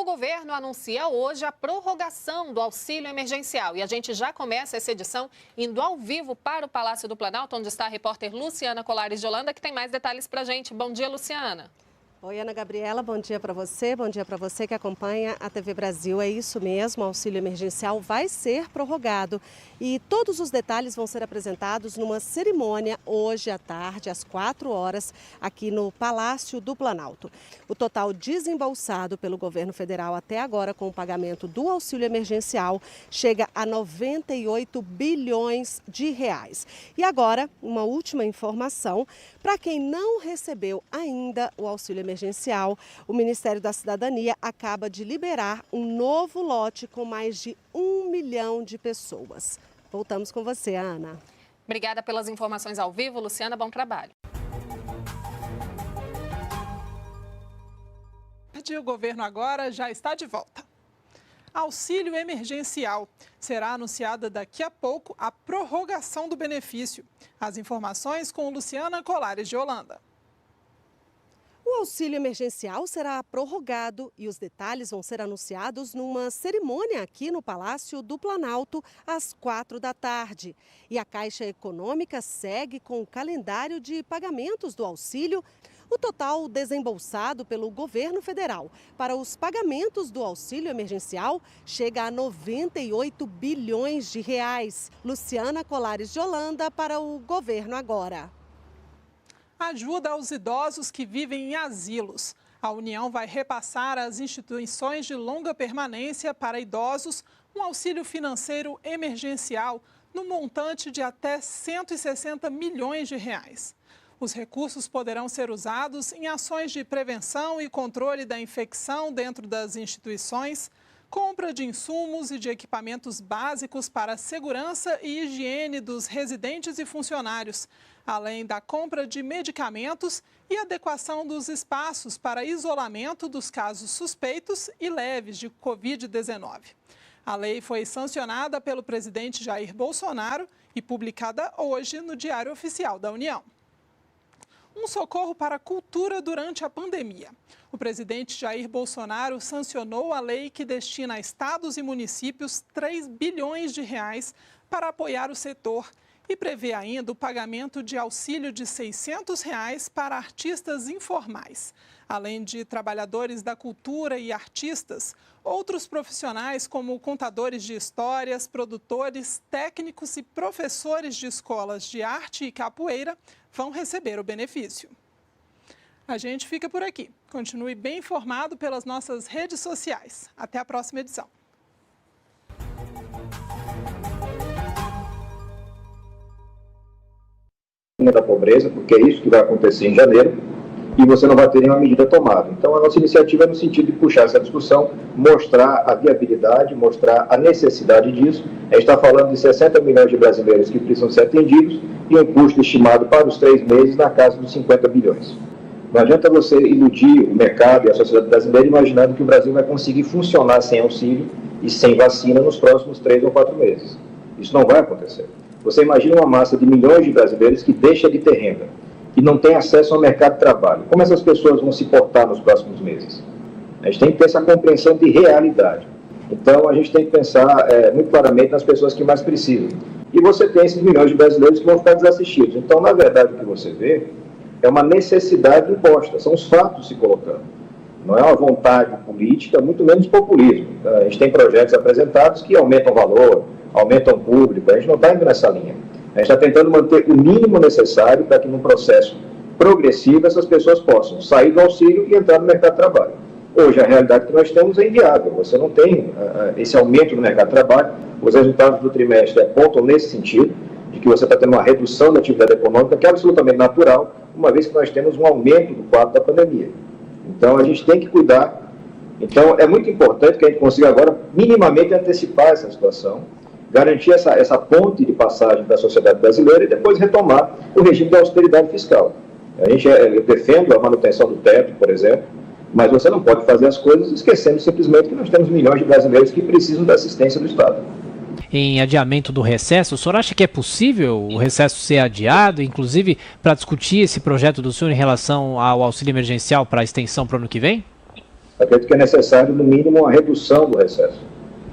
governo anuncia hoje a prorrogação do auxílio emergencial e a gente já começa essa edição indo ao vivo para o Palácio do Planalto, onde está a repórter Luciana Colares de Holanda, que tem mais detalhes para a gente. Bom dia, Luciana. Oi, Ana Gabriela, bom dia para você que acompanha a TV Brasil. É isso mesmo, o auxílio emergencial vai ser prorrogado e todos os detalhes vão ser apresentados numa cerimônia hoje à tarde, às 4 horas, aqui no Palácio do Planalto. O total desembolsado pelo governo federal até agora com o pagamento do auxílio emergencial chega a 98 bilhões de reais. E agora, uma última informação, para quem não recebeu ainda o auxílio emergencial, o Ministério da Cidadania acaba de liberar um novo lote com mais de 1 milhão de pessoas. Voltamos com você, Ana. Obrigada pelas informações ao vivo, Luciana. Bom trabalho. O governo agora já está de volta. Auxílio emergencial. Será anunciada daqui a pouco a prorrogação do benefício. As informações com Luciana Colares de Holanda. O auxílio emergencial será prorrogado e os detalhes vão ser anunciados numa cerimônia aqui no Palácio do Planalto às 4 da tarde. E a Caixa Econômica segue com o calendário de pagamentos do auxílio. O total desembolsado pelo governo federal para os pagamentos do auxílio emergencial chega a 98 bilhões de reais. Luciana Colares de Holanda para o Governo Agora. Ajuda aos idosos que vivem em asilos. A União vai repassar às instituições de longa permanência para idosos um auxílio financeiro emergencial no montante de até 160 milhões de reais. Os recursos poderão ser usados em ações de prevenção e controle da infecção dentro das instituições, compra de insumos e de equipamentos básicos para a segurança e higiene dos residentes e funcionários, além da compra de medicamentos e adequação dos espaços para isolamento dos casos suspeitos e leves de Covid-19. A lei foi sancionada pelo presidente Jair Bolsonaro e publicada hoje no Diário Oficial da União. Um socorro para a cultura durante a pandemia. O presidente Jair Bolsonaro sancionou a lei que destina a estados e municípios 3 bilhões de reais para apoiar o setor e prevê ainda o pagamento de auxílio de R$ 600 reais para artistas informais. Além de trabalhadores da cultura e artistas, outros profissionais como contadores de histórias, produtores, técnicos e professores de escolas de arte e capoeira vão receber o benefício. A gente fica por aqui. Continue bem informado pelas nossas redes sociais. Até a próxima edição. Da pobreza, porque é isso que vai acontecer em janeiro, e você não vai ter nenhuma medida tomada. Então, a nossa iniciativa é no sentido de puxar essa discussão, mostrar a viabilidade, mostrar a necessidade disso. A gente está falando de 60 milhões de brasileiros que precisam ser atendidos e um custo estimado para os 3 meses na casa dos 50 bilhões. Não adianta você iludir o mercado e a sociedade brasileira imaginando que o Brasil vai conseguir funcionar sem auxílio e sem vacina nos próximos 3 ou 4 meses. Isso não vai acontecer. Você imagina uma massa de milhões de brasileiros que deixa de ter renda, que não tem acesso ao mercado de trabalho. Como essas pessoas vão se portar nos próximos meses? A gente tem que ter essa compreensão de realidade. Então, a gente tem que pensar muito claramente nas pessoas que mais precisam. E você tem esses milhões de brasileiros que vão ficar desassistidos. Então, na verdade, o que você vê é uma necessidade imposta, são os fatos se colocando. Não é uma vontade política, muito menos populismo. A gente tem projetos apresentados que aumentam o valor, aumentam o público, a gente não está indo nessa linha. A gente está tentando manter o mínimo necessário para que, num processo progressivo, essas pessoas possam sair do auxílio e entrar no mercado de trabalho. Hoje, a realidade que nós temos é inviável. Você não tem esse aumento no mercado de trabalho. Os resultados do trimestre apontam nesse sentido, de que você está tendo uma redução da atividade econômica, que é absolutamente natural, uma vez que nós temos um aumento do quadro da pandemia. Então, a gente tem que cuidar. Então, é muito importante que a gente consiga agora, minimamente, antecipar essa situação, garantir essa ponte de passagem da sociedade brasileira e depois retomar o regime da austeridade fiscal. Eu defendo a manutenção do teto, por exemplo, mas você não pode fazer as coisas esquecendo simplesmente que nós temos milhões de brasileiros que precisam da assistência do Estado. Em adiamento do recesso, o senhor acha que é possível o recesso ser adiado, inclusive para discutir esse projeto do senhor em relação ao auxílio emergencial para a extensão para o ano que vem? Acredito que é necessário, no mínimo, a redução do recesso.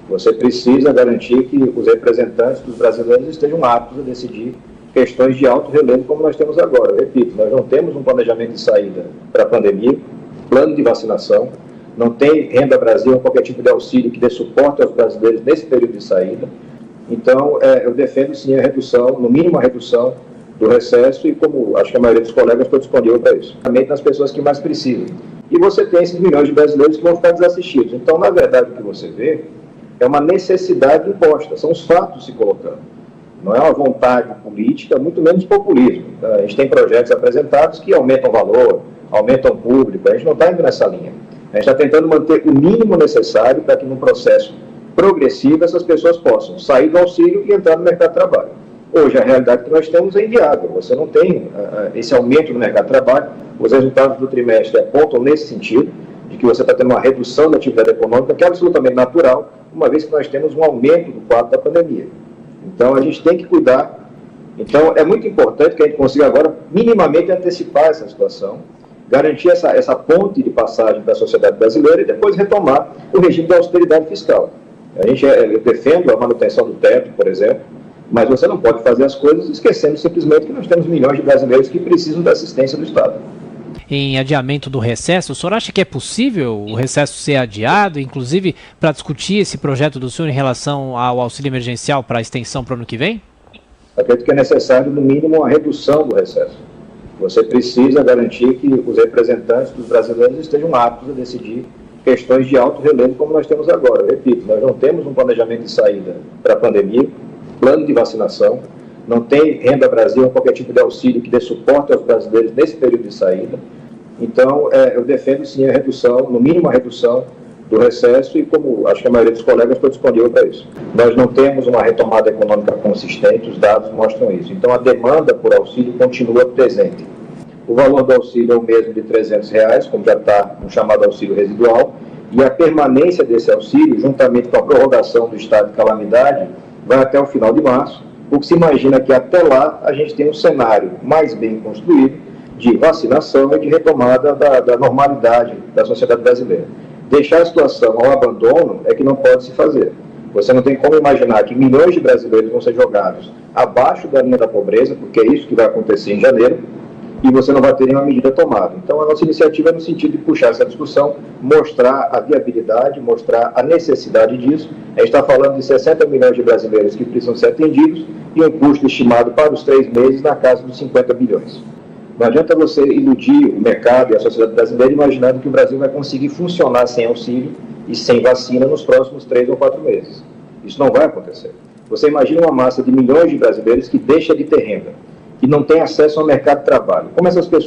Você precisa garantir que os representantes dos brasileiros estejam aptos a decidir questões de alto relevo como nós temos agora. Eu repito, nós não temos um planejamento de saída para a pandemia, plano de vacinação, não tem Renda Brasil ou qualquer tipo de auxílio que dê suporte aos brasileiros nesse período de saída. Então, eu defendo sim a redução, no mínimo a redução do recesso e, como acho que a maioria dos colegas, estou disponível para isso. Também nas pessoas que mais precisam. E você tem esses milhões de brasileiros que vão ficar desassistidos. Então, na verdade, o que você vê é uma necessidade imposta, são os fatos se colocando. Não é uma vontade política, muito menos populismo. A gente tem projetos apresentados que aumentam o valor, aumentam o público, a gente não está indo nessa linha. A gente está tentando manter o mínimo necessário para que, num processo progressivo, essas pessoas possam sair do auxílio e entrar no mercado de trabalho. Hoje, a realidade que nós temos é inviável. Você não tem esse aumento no mercado de trabalho. Os resultados do trimestre apontam nesse sentido, de que você está tendo uma redução da atividade econômica, que é absolutamente natural, uma vez que nós temos um aumento do quadro da pandemia. Então, a gente tem que cuidar. Então, é muito importante que a gente consiga agora, minimamente, antecipar essa situação, garantir essa ponte de passagem para a sociedade brasileira e depois retomar o regime da austeridade fiscal. Eu defendo a manutenção do teto, por exemplo, mas você não pode fazer as coisas esquecendo simplesmente que nós temos milhões de brasileiros que precisam da assistência do Estado. Em adiamento do recesso, o senhor acha que é possível o recesso ser adiado, inclusive para discutir esse projeto do senhor em relação ao auxílio emergencial para a extensão para o ano que vem? Acredito que é necessário, no mínimo, a redução do recesso. Você precisa garantir que os representantes dos brasileiros estejam aptos a decidir questões de alto relevo como nós temos agora. Eu repito, nós não temos um planejamento de saída para a pandemia, plano de vacinação, não tem Renda Brasil ou qualquer tipo de auxílio que dê suporte aos brasileiros nesse período de saída. Então, eu defendo sim a redução, no mínimo a redução do recesso e, como acho que a maioria dos colegas, estou disponível para isso. Nós não temos uma retomada econômica consistente, os dados mostram isso. Então, a demanda por auxílio continua presente. O valor do auxílio é o mesmo de R$ 300, como já está no chamado auxílio residual, e a permanência desse auxílio, juntamente com a prorrogação do estado de calamidade, vai até o final de março, porque se imagina que até lá a gente tem um cenário mais bem construído de vacinação e de retomada da normalidade da sociedade brasileira. Deixar a situação ao abandono é que não pode se fazer. Você não tem como imaginar que milhões de brasileiros vão ser jogados abaixo da linha da pobreza, porque é isso que vai acontecer em janeiro, e você não vai ter nenhuma medida tomada. Então, a nossa iniciativa é no sentido de puxar essa discussão, mostrar a viabilidade, mostrar a necessidade disso. A gente está falando de 60 milhões de brasileiros que precisam ser atendidos e um custo estimado para os 3 meses na casa dos 50 bilhões. Não adianta você iludir o mercado e a sociedade brasileira imaginando que o Brasil vai conseguir funcionar sem auxílio e sem vacina nos próximos 3 ou 4 meses. Isso não vai acontecer. Você imagina uma massa de milhões de brasileiros que deixa de ter renda, que não tem acesso ao mercado de trabalho. Como essas pessoas